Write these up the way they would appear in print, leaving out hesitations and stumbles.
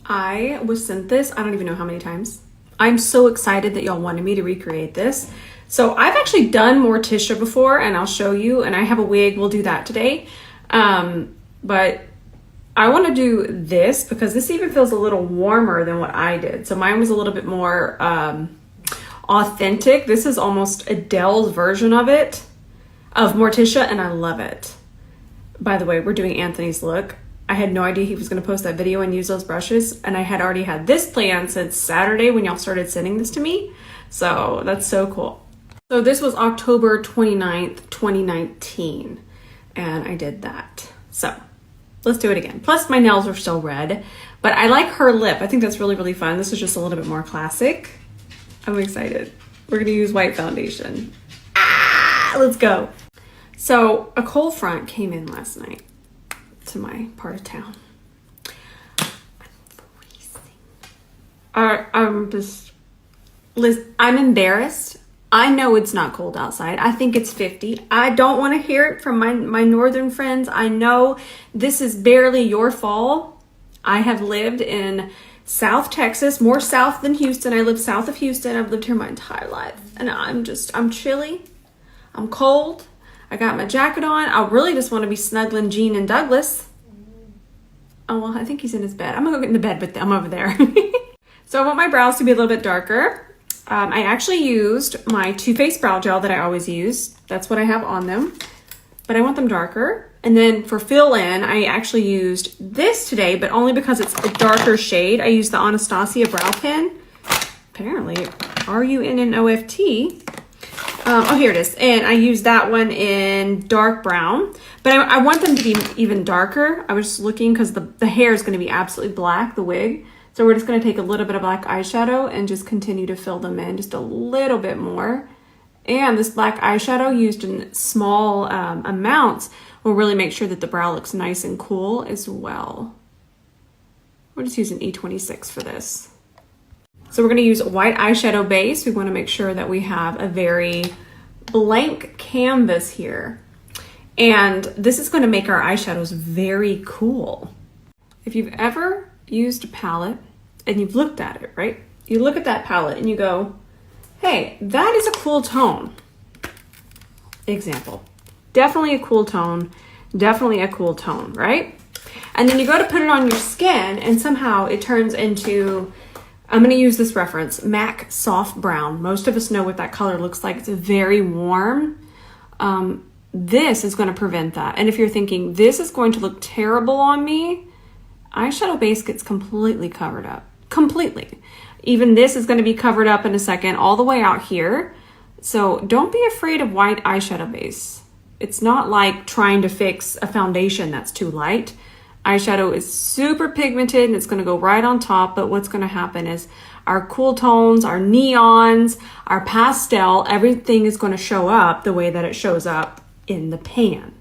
I was sent this, I don't even know how many times. I'm so excited that y'all wanted me to recreate this. So I've actually done Morticia before, and I'll show you, and I have a wig, we'll do that today. But I want to do this because this even feels a little warmer than what I did. So mine was a little bit more authentic. This is almost Adele's version of it, of Morticia, and I love it. By the way, we're doing Anthony's look. I had no idea he was going to post that video and use those brushes, and I had already had this planned since Saturday when y'all started sending this to me. So that's so cool. So this was October 29th, 2019, and I did that. So let's do it again. Plus my nails are still red, but I like her lip. I think that's really, really fun. This is just a little bit more classic. I'm excited. We're gonna use white foundation. Let's go. So a cold front came in last night to my part of town. I'm freezing. I'm embarrassed. I know it's not cold outside. I think it's 50. I don't want to hear it from my northern friends. I know this is barely your fall. I have lived in South Texas, more south than Houston. I live south of Houston. I've lived here my entire life. And I'm chilly. I'm cold. I got my jacket on. I really just want to be snuggling Gene and Douglas. Oh, well, I think he's in his bed. I'm going to go get in the bed with them. I'm over there. So I want my brows to be a little bit darker. I actually used my Too Faced brow gel that I always use. That's what I have on them. But I want them darker. And then for fill-in, I actually used this today, but only because it's a darker shade. I used the Anastasia brow pen. Apparently, RUNNOFT. Oh, here it is. And I used that one in dark brown. But I want them to be even darker. I was just looking because the hair is going to be absolutely black, the wig. So we're just going to take a little bit of black eyeshadow and just continue to fill them in just a little bit more. And this black eyeshadow used in small amounts will really make sure that the brow looks nice and cool as well. We're just using E26 for this. So we're going to use a white eyeshadow base. We want to make sure that we have a very blank canvas here. And this is going to make our eyeshadows very cool. If you've ever used a palette and you've looked at it, right? You look at that palette and you go, hey, that is a cool tone. Example. Definitely a cool tone. Definitely a cool tone, right? And then you go to put it on your skin and somehow it turns into, I'm going to use this reference, MAC Soft Brown. Most of us know what that color looks like. It's very warm. This is going to prevent that. And if you're thinking, this is going to look terrible on me, eyeshadow base gets completely covered up. Completely. Even this is going to be covered up in a second, all the way out here. So don't be afraid of white eyeshadow base. It's not like trying to fix a foundation that's too light. Eyeshadow is super pigmented and it's going to go right on top, but what's going to happen is our cool tones, our neons, our pastel, everything is going to show up the way that it shows up in the pan.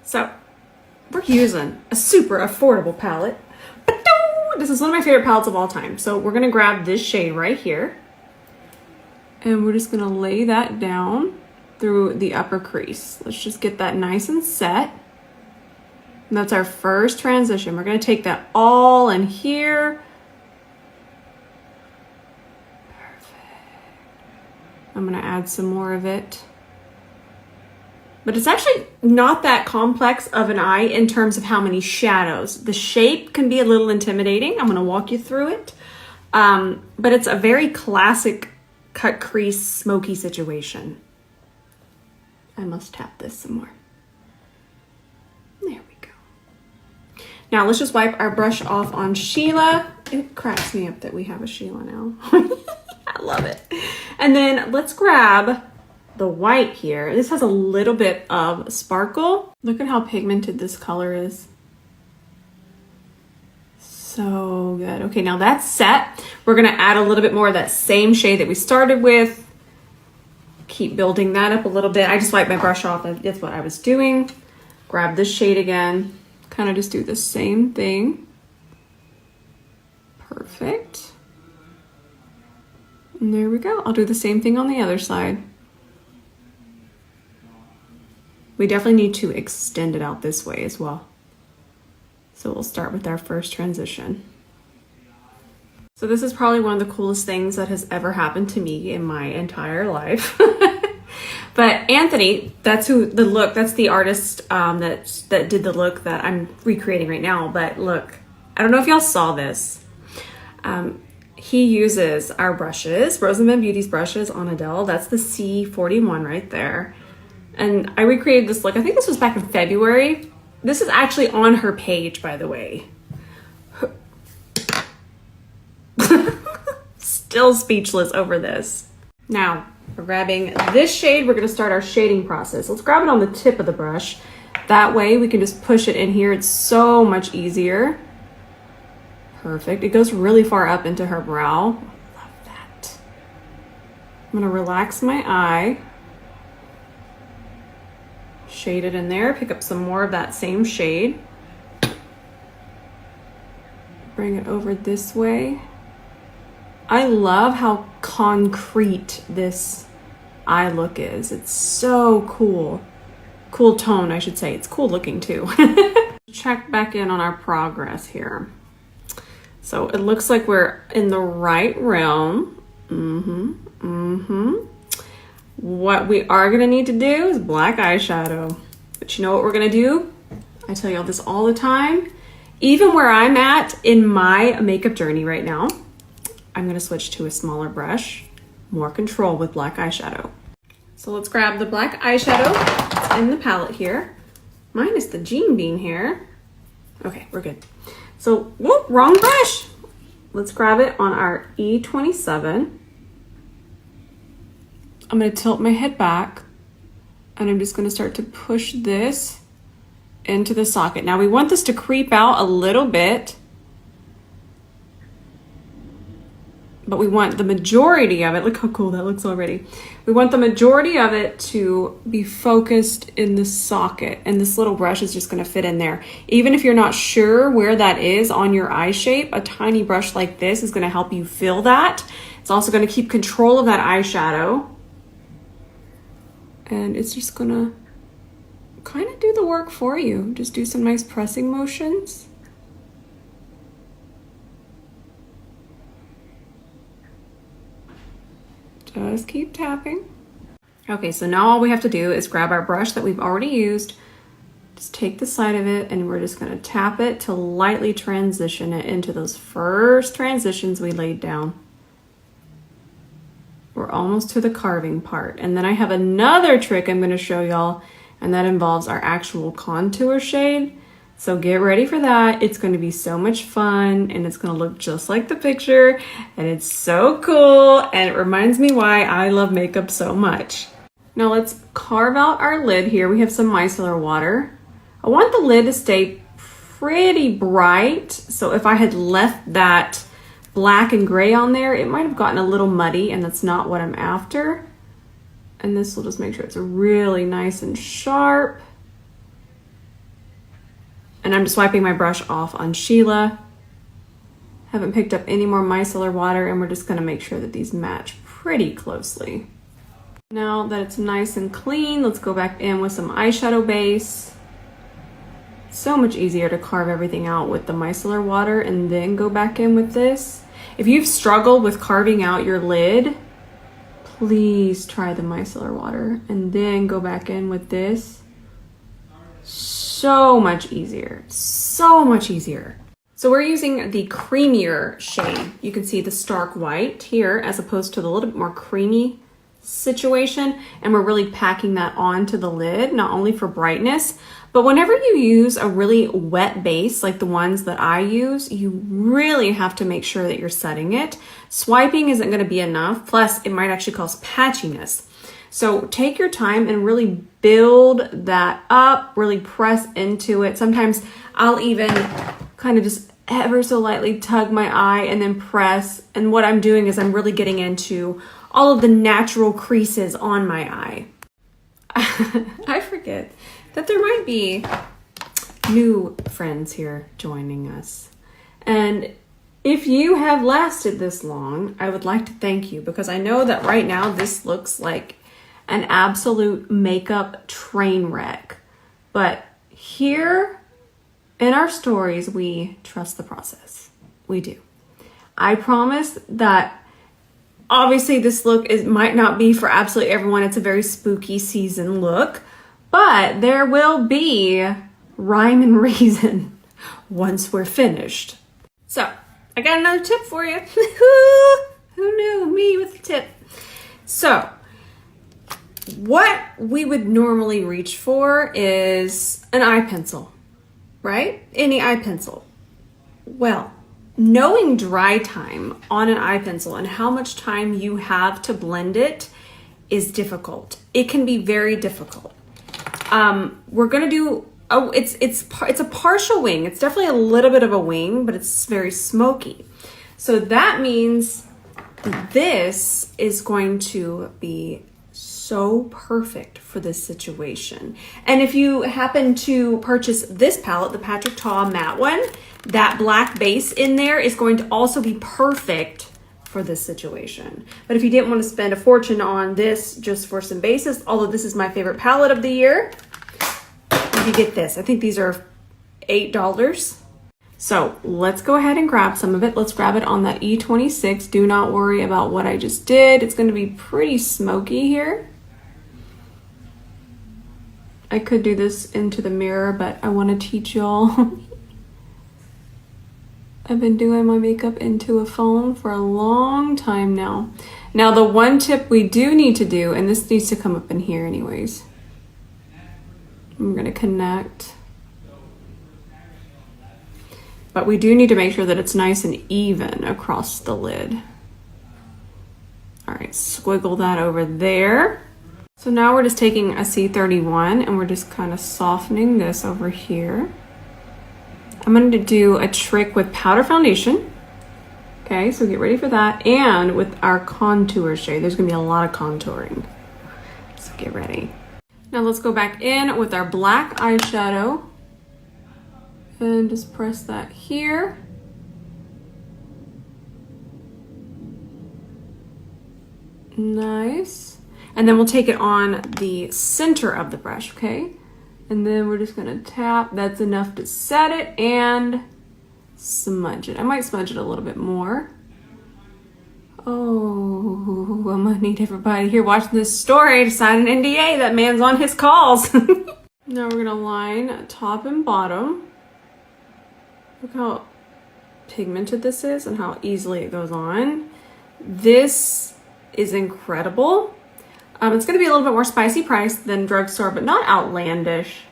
So we're using a super affordable palette. This is one of my favorite palettes of all time. So we're going to grab this shade right here and we're just going to lay that down through the upper crease. Let's just get that nice and set. And that's our first transition. We're going to take that all in here. Perfect. I'm going to add some more of it. But it's actually not that complex of an eye in terms of how many shadows. The shape can be a little intimidating. I'm going to walk you through it. But it's a very classic cut crease smoky situation. I must tap this some more. There we go. Now let's just wipe our brush off on Sheila. It cracks me up that we have a Sheila now. I love it. And then let's grab the white here. This has a little bit of sparkle. Look at how pigmented this color is. So good. Okay, now that's set. We're gonna add a little bit more of that same shade that we started with. Keep building that up a little bit. I just wiped my brush off. That's what I was doing. Grab this shade again. Kind of just do the same thing. Perfect. And there we go. I'll do the same thing on the other side. We definitely need to extend it out this way as well. So we'll start with our first transition. So this is probably one of the coolest things that has ever happened to me in my entire life. But Anthony, that's the artist that did the look that I'm recreating right now. But look, I don't know if y'all saw this. He uses our brushes, Rosamund Beauty's brushes on Adele. That's the C41 right there. And I recreated this look. I think this was back in February. This is actually on her page, by the way. Still speechless over this. Now, we're grabbing this shade. We're going to start our shading process. Let's grab it on the tip of the brush. That way we can just push it in here. It's so much easier. Perfect. It goes really far up into her brow. Love that. I'm going to relax my eye. Shade it in there. Pick up some more of that same shade. Bring it over this way. I love how concrete this eye look is. It's so cool. Cool tone, I should say. It's cool looking too. Check back in on our progress here. So it looks like we're in the right realm. What we are gonna need to do is black eyeshadow. But you know what we're gonna do? I tell y'all this all the time. Even where I'm at in my makeup journey right now, I'm gonna switch to a smaller brush, more control with black eyeshadow. So let's grab the black eyeshadow. It's in the palette here. Mine is the Jean Bean here. Okay, we're good. So, whoop, wrong brush. Let's grab it on our E27. I'm gonna tilt my head back and I'm just gonna start to push this into the socket. Now we want this to creep out a little bit, but we want the majority of it, look how cool that looks already. We want the majority of it to be focused in the socket, and this little brush is just gonna fit in there. Even if you're not sure where that is on your eye shape, a tiny brush like this is gonna help you feel that. It's also gonna keep control of that eyeshadow. And it's just gonna kind of do the work for you. Just do some nice pressing motions. Just keep tapping. Okay, so now all we have to do is grab our brush that we've already used, just take the side of it, and we're just gonna tap it to lightly transition it into those first transitions we laid down. We're almost to the carving part. And then I have another trick I'm gonna show y'all, and that involves our actual contour shade. So get ready for that. It's going to be so much fun, and it's going to look just like the picture, and it's so cool, and it reminds me why I love makeup so much. Now let's carve out our lid here. We have some micellar water. I want the lid to stay pretty bright, so if I had left that black and gray on there, it might have gotten a little muddy, and that's not what I'm after. And this will just make sure it's really nice and sharp. And I'm just wiping my brush off on Sheila. Haven't picked up any more micellar water, and we're just gonna make sure that these match pretty closely. Now that it's nice and clean, let's go back in with some eyeshadow base. So much easier to carve everything out with the micellar water and then go back in with this. If you've struggled with carving out your lid, please try the micellar water and then go back in with this. So much easier, so much easier. So we're using the creamier shade. You can see the stark white here as opposed to the little bit more creamy situation. And we're really packing that onto the lid, not only for brightness, but whenever you use a really wet base, like the ones that I use, you really have to make sure that you're setting it. Swiping isn't gonna be enough, plus it might actually cause patchiness. So take your time and really build that up, really press into it. Sometimes I'll even kind of just ever so lightly tug my eye and then press. And what I'm doing is I'm really getting into all of the natural creases on my eye. I forget that there might be new friends here joining us. And if you have lasted this long, I would like to thank you, because I know that right now this looks like an absolute makeup train wreck. But here in our stories, we trust the process. We do. I promise that obviously this look might not be for absolutely everyone. It's a very spooky season look, but there will be rhyme and reason once we're finished. So I got another tip for you. Who knew? Me with a tip. So what we would normally reach for is an eye pencil, right? Any eye pencil. Well, knowing dry time on an eye pencil and how much time you have to blend it is difficult. It can be very difficult. We're gonna do, it's a partial wing. It's definitely a little bit of a wing, but it's very smoky. So that means this is going to be so perfect for this situation. And if you happen to purchase this palette, the Patrick Ta matte one, that black base in there is going to also be perfect for this situation. But if you didn't want to spend a fortune on this just for some bases, although this is my favorite palette of the year, you get this. I think these are $8. So let's go ahead and grab some of it. Let's grab it on that E26. Do not worry about what I just did. It's going to be pretty smoky here. I could do this into the mirror, but I want to teach y'all. I've been doing my makeup into a phone for a long time now. Now the one tip we do need to do, and this needs to come up in here anyways. I'm going to connect. But we do need to make sure that it's nice and even across the lid. All right, squiggle that over there. So now we're just taking a C31 and we're just kind of softening this over here. I'm going to do a trick with powder foundation. Okay, so get ready for that. And with our contour shade, there's going to be a lot of contouring. So get ready. Now let's go back in with our black eyeshadow. And just press that here. Nice. And then we'll take it on the center of the brush, okay? And then we're just gonna tap. That's enough to set it and smudge it. I might smudge it a little bit more. Oh, I'm gonna need everybody here watching this story to sign an NDA. That man's on his calls. Now we're gonna line top and bottom. Look how pigmented this is and how easily it goes on. This is incredible. It's going to be a little bit more spicy priced than drugstore, but not outlandish.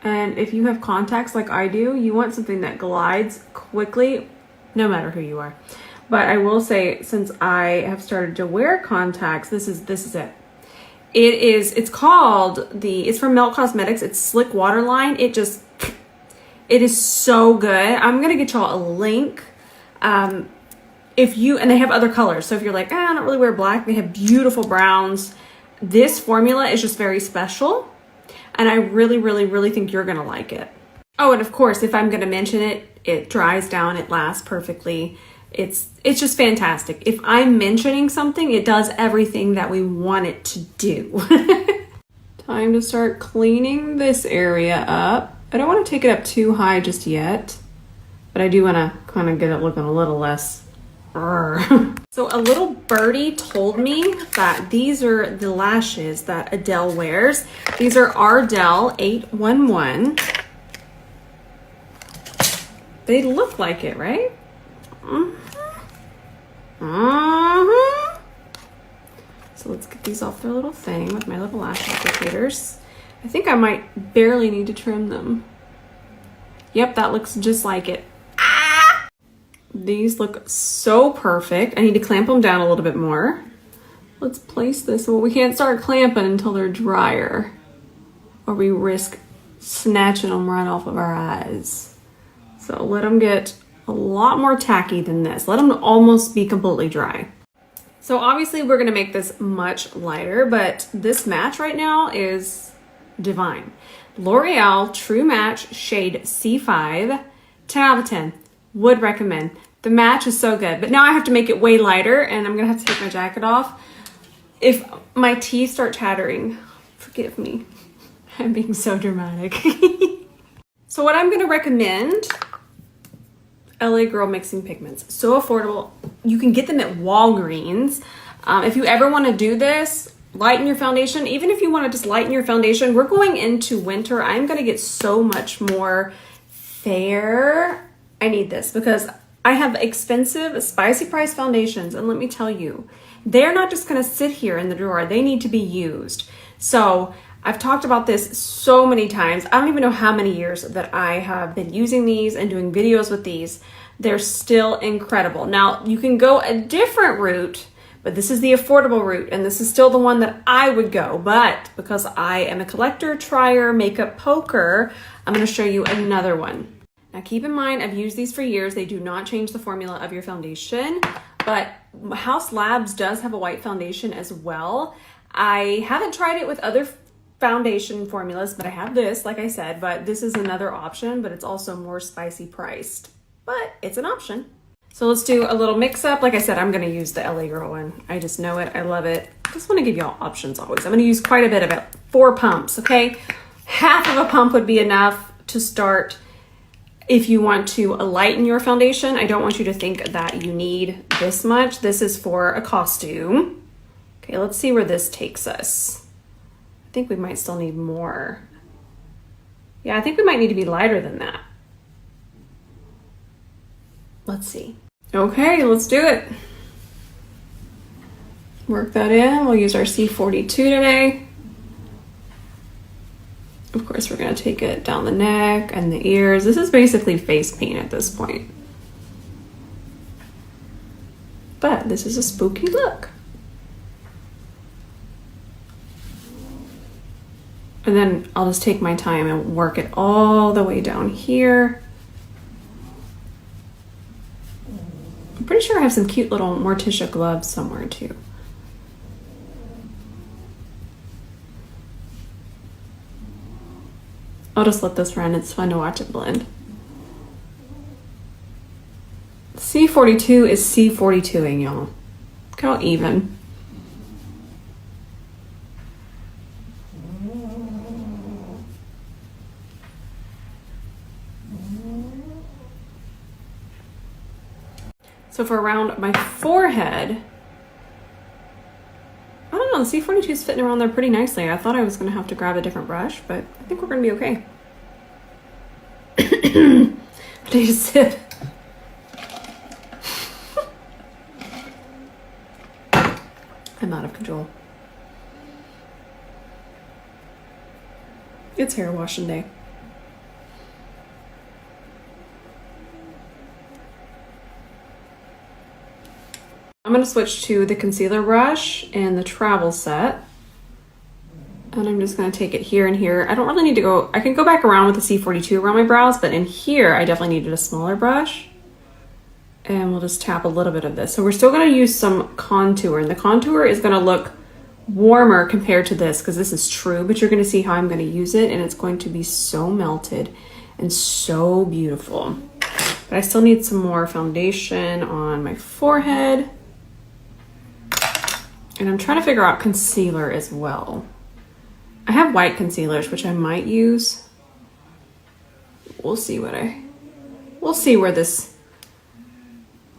And if you have contacts like I do, you want something that glides quickly, no matter who you are. But I will say, since I have started to wear contacts, this is it. It's from Melt Cosmetics. It's Slick Waterline. It is so good. I'm going to get y'all a link. And they have other colors. So if you're like, I don't really wear black, they have beautiful browns. This formula is just very special. And I really, really, really think you're going to like it. Oh, and of course, if I'm going to mention it, it dries down, it lasts perfectly. It's just fantastic. If I'm mentioning something, it does everything that we want it to do. Time to start cleaning this area up. I don't want to take it up too high just yet, but I do want to kind of get it looking a little less. So a little birdie told me that these are the lashes that Adele wears. These are Adele 811. They look like it, right? So let's get these off their little thing with my little lash applicators. I think I might barely need to trim them. Yep, that looks just like it. These look so perfect. I need to clamp them down a little bit more. Let's place this. Well, we can't start clamping until they're drier, or we risk snatching them right off of our eyes. So let them get a lot more tacky than this. Let them almost be completely dry. So obviously we're gonna make this much lighter, but this match right now is divine. L'Oreal True Match shade C5, 10 out of 10. Would recommend. The match is so good, but now I have to make it way lighter and I'm gonna have to take my jacket off. If my teeth start chattering, forgive me. I'm being so dramatic. So what I'm gonna recommend, LA Girl Mixing Pigments. So affordable. You can get them at Walgreens. If you ever want to do this, lighten your foundation. Even if you want to just lighten your foundation, we're going into winter. I'm going to get so much more fair. I need this because I have expensive, spicy price foundations. And let me tell you, they're not just going to sit here in the drawer. They need to be used. So I've talked about this so many times. I don't even know how many years that I have been using these and doing videos with these. They're still incredible. Now, you can go a different route, but this is the affordable route, and this is still the one that I would go. But because I am a collector, trier, makeup poker, I'm going to show you another one. Now, keep in mind, I've used these for years. They do not change the formula of your foundation, but House Labs does have a white foundation as well. I haven't tried it with other foundation formulas, but I have this, like I said, but this is another option, but it's also more spicy priced, but it's an option. So let's do a little mix up. Like I said, I'm going to use the LA Girl one. I just know it. I love it. I just want to give y'all options always. I'm going to use quite a bit of it. 4 pumps, okay? Half of a pump would be enough to start if you want to lighten your foundation. I don't want you to think that you need this much. This is for a costume. Okay, let's see where this takes us. I think we might still need more. Yeah, I think we might need to be lighter than that. Let's see. Okay, let's do it. Work that in. We'll use our C42 today. Of course, we're going to take it down the neck and the ears. This is basically face paint at this point. But this is a spooky look. And then I'll just take my time and work it all the way down here. I'm pretty sure I have some cute little Morticia gloves somewhere too. I'll just let this run. It's fun to watch it blend. C42 is C42ing, y'all. Look how even. So for around my forehead, I don't know, the C42 is fitting around there pretty nicely. I thought I was going to have to grab a different brush, but I think we're going to be okay. I need a sip. I'm out of control. It's hair washing day. I'm going to switch to the concealer brush and the travel set. And I'm just going to take it here and here. I don't really need to go, I can go back around with the C42 around my brows, but in here I definitely needed a smaller brush. And we'll just tap a little bit of this. So we're still going to use some contour, and the contour is going to look warmer compared to this because this is true, but you're going to see how I'm going to use it, and it's going to be so melted and so beautiful. But I still need some more foundation on my forehead. And I'm trying to figure out concealer as well. I have white concealers, which I might use. We'll see we'll see where this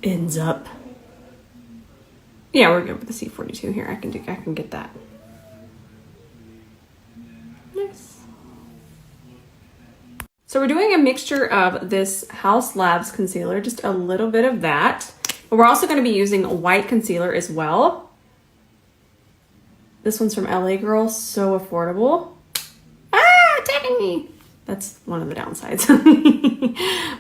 ends up. Yeah, we're good with the C42 here. I can get that. Nice. So we're doing a mixture of this House Labs concealer, just a little bit of that. But we're also going to be using a white concealer as well. This one's from LA Girl, so affordable. Ah, attacking me. That's one of the downsides.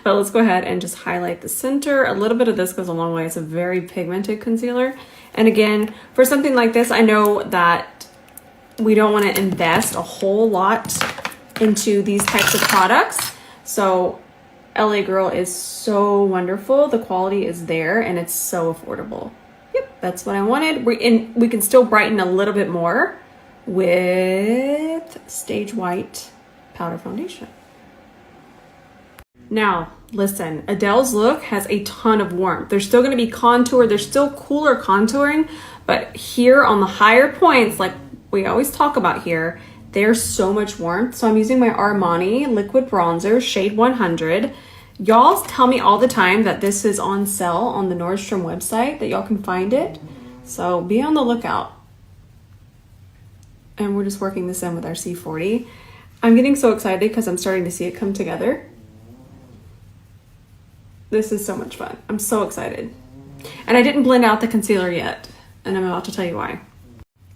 But let's go ahead and just highlight the center. A little bit of this goes a long way. It's a very pigmented concealer. And again, for something like this, I know that we don't want to invest a whole lot into these types of products. So LA Girl is so wonderful. The quality is there and it's so affordable. Yep, that's what I wanted. We can still brighten a little bit more with Stage White powder foundation. Now, listen, Adele's look has a ton of warmth. There's still going to be contour. There's still cooler contouring, but here on the higher points, like we always talk about here, there's so much warmth. So I'm using my Armani liquid bronzer, shade 100. Y'all tell me all the time that this is on sale on the Nordstrom website, that y'all can find it. So be on the lookout. And we're just working this in with our C40. I'm getting so excited because I'm starting to see it come together. This is so much fun. I'm so excited. And I didn't blend out the concealer yet, and I'm about to tell you why.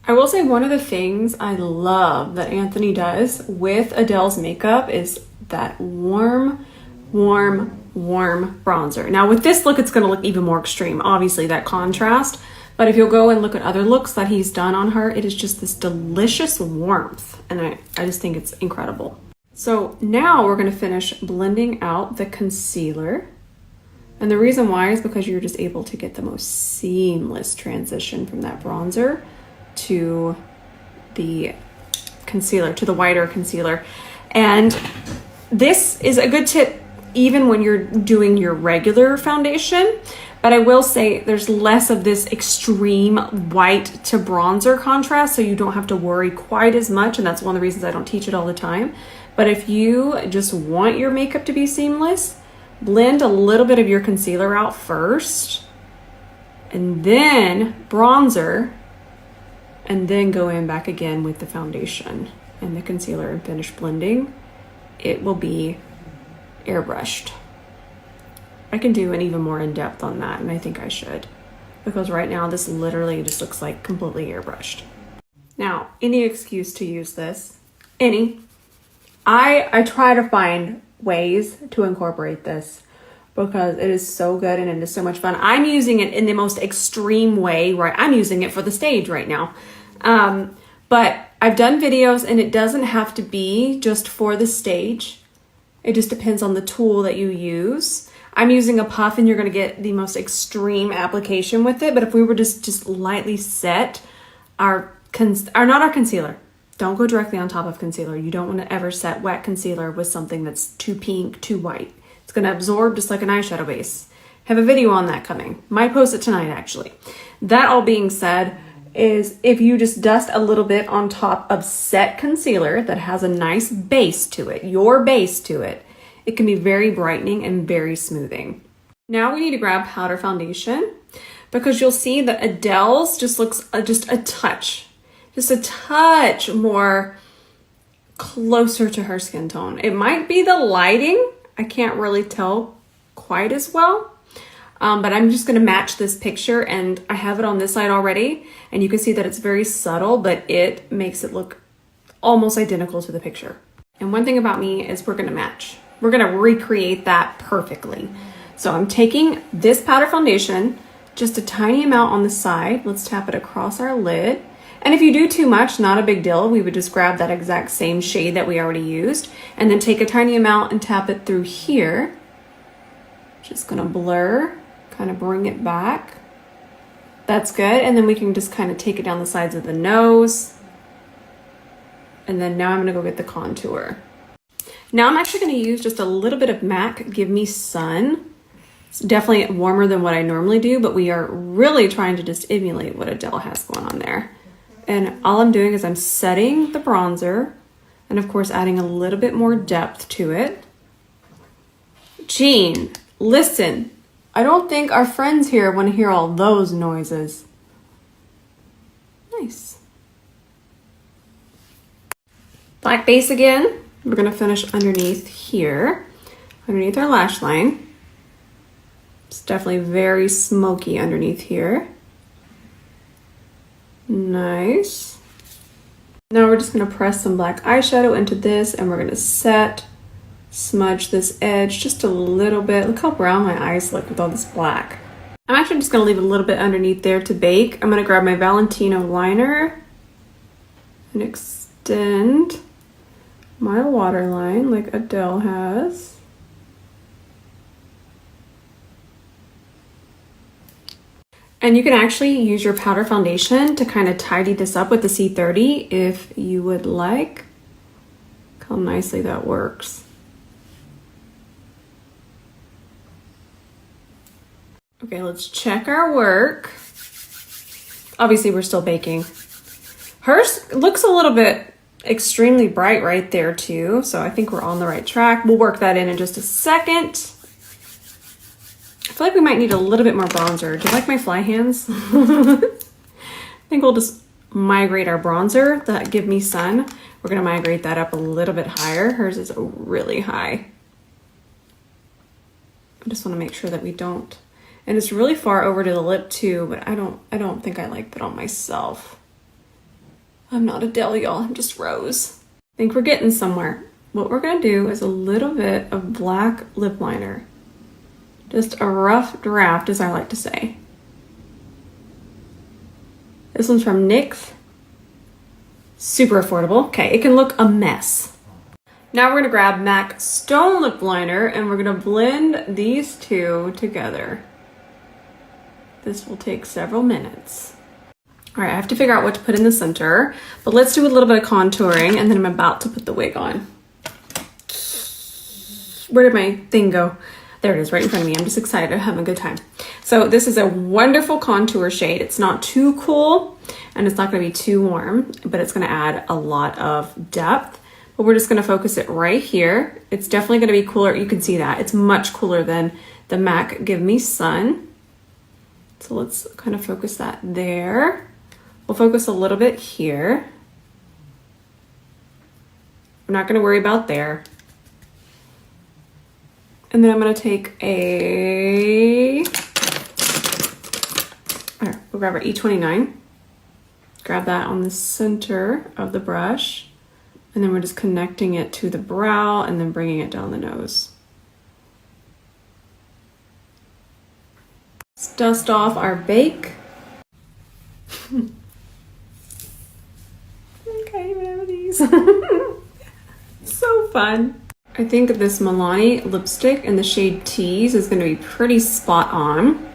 I will say one of the things I love that Anthony does with Adele's makeup is that warm bronzer. Now with this look, it's going to look even more extreme, obviously, that contrast. But if you'll go and look at other looks that he's done on her, it is just this delicious warmth. And I just think it's incredible. So now we're going to finish blending out the concealer. And the reason why is because you're just able to get the most seamless transition from that bronzer to the concealer, to the whiter concealer. And this is a good tip even when you're doing your regular foundation. But I will say there's less of this extreme white to bronzer contrast, so you don't have to worry quite as much. And that's one of the reasons I don't teach it all the time. But if you just want your makeup to be seamless, blend a little bit of your concealer out first, and then bronzer, and then go in back again with the foundation and the concealer and finish blending. It will be airbrushed. I can do an even more in-depth on that, and I think I should, because right now this literally just looks like completely airbrushed. Now, any excuse to use this, I try to find ways to incorporate this because it is so good and it is so much fun. I'm using it in the most extreme way, right? I'm using it for the stage right now. But I've done videos, and it doesn't have to be just for the stage. It just depends on the tool that you use. I'm using a puff, and you're going to get the most extreme application with it. But if we were just lightly set not our concealer. Don't go directly on top of concealer. You don't want to ever set wet concealer with something that's too pink, too white. It's going to absorb just like an eyeshadow base. Have a video on that coming. Might post it tonight, actually. That all being said, is if you just dust a little bit on top of set concealer that has a nice base to it, your base to it, it can be very brightening and very smoothing. Now we need to grab powder foundation, because you'll see that Adele's just looks just a touch more closer to her skin tone. It might be the lighting. I can't really tell quite as well. But I'm just going to match this picture, and I have it on this side already. And you can see that it's very subtle, but it makes it look almost identical to the picture. And one thing about me is we're going to match. We're going to recreate that perfectly. So I'm taking this powder foundation, just a tiny amount on the side. Let's tap it across our lid. And if you do too much, not a big deal. We would just grab that exact same shade that we already used, and then take a tiny amount and tap it through here. Just going to blur, kind of bring it back. That's good. And then we can just kind of take it down the sides of the nose. And then now I'm going to go get the contour. Now I'm actually going to use just a little bit of MAC Give Me Sun. It's definitely warmer than what I normally do, but we are really trying to just emulate what Adele has going on there. And all I'm doing is I'm setting the bronzer, and of course adding a little bit more depth to it. Jean, listen. I don't think our friends here want to hear all those noises. Nice. Black base again. We're going to finish underneath here, underneath our lash line. It's definitely very smoky underneath here. Nice. Now we're just going to press some black eyeshadow into this, and we're going to smudge this edge just a little bit. Look how brown my eyes look with all this black. I'm actually just going to leave a little bit underneath there to bake. I'm going to grab my Valentino liner and extend my waterline like Adele has. And you can actually use your powder foundation to kind of tidy this up with the C30 if you would like. Look how nicely that works. Okay, let's check our work. Obviously, we're still baking. Hers looks a little bit extremely bright right there too, so I think we're on the right track. We'll work that in just a second. I feel like we might need a little bit more bronzer. Do you like my fly hands? I think we'll just migrate our bronzer, that Give Me Sun. We're gonna migrate that up a little bit higher. Hers is really high. I just wanna make sure that we don't, and it's really far over to the lip too, but I don't think I like that on myself. I'm not Adele, y'all, I'm just Rose. I think we're getting somewhere. What we're gonna do is a little bit of black lip liner. Just a rough draft, as I like to say. This one's from NYX. Super affordable. Okay, it can look a mess. Now we're gonna grab MAC Stone Lip Liner and we're gonna blend these two together. This will take several minutes. All right, I have to figure out what to put in the center, but let's do a little bit of contouring and then I'm about to put the wig on. Where did my thing go? There it is, right in front of me. I'm just excited, I'm having a good time. So this is a wonderful contour shade. It's not too cool and it's not gonna be too warm, but it's gonna add a lot of depth. But we're just gonna focus it right here. It's definitely gonna be cooler. You can see that. It's much cooler than the MAC Give Me Sun. So let's kind of focus that there. We'll focus a little bit here. I'm not gonna worry about there. And then I'm gonna take we'll grab our E29. Grab that on the center of the brush. And then we're just connecting it to the brow and then bringing it down the nose. Let's dust off our bake. Okay, whatever these. So fun. I think this Milani lipstick in the shade Tease is gonna be pretty spot on.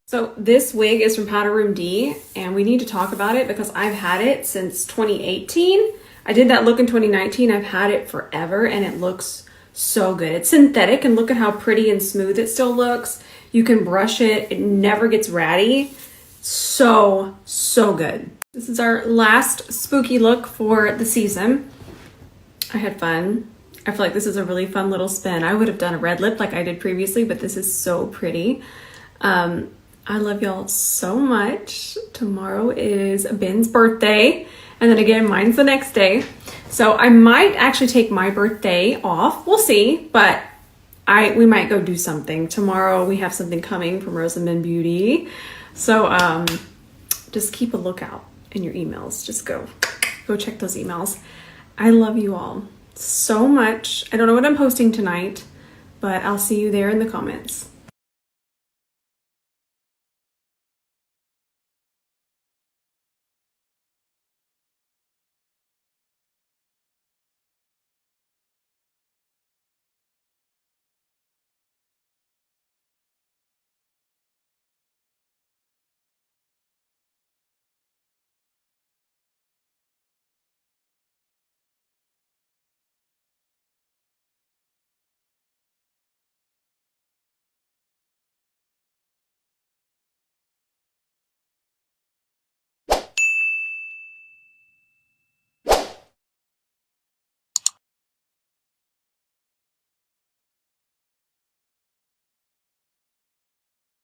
So this wig is from Powder Room D and we need to talk about it because I've had it since 2018. I did that look in 2019. I've had it forever and it looks so good. It's synthetic and look at how pretty and smooth it still looks. You can brush it. It never gets ratty. So good. This is our last spooky look for the season. I had fun. I feel like this is a really fun little spin. I would have done a red lip like I did previously, but this is so pretty. I love y'all so much. Tomorrow is Ben's birthday. And then again, mine's the next day. So I might actually take my birthday off. We'll see, but we might go do something. Tomorrow we have something coming from Rosamond Beauty. So just keep a lookout in your emails. Just go check those emails. I love you all so much. I don't know what I'm posting tonight, but I'll see you there in the comments.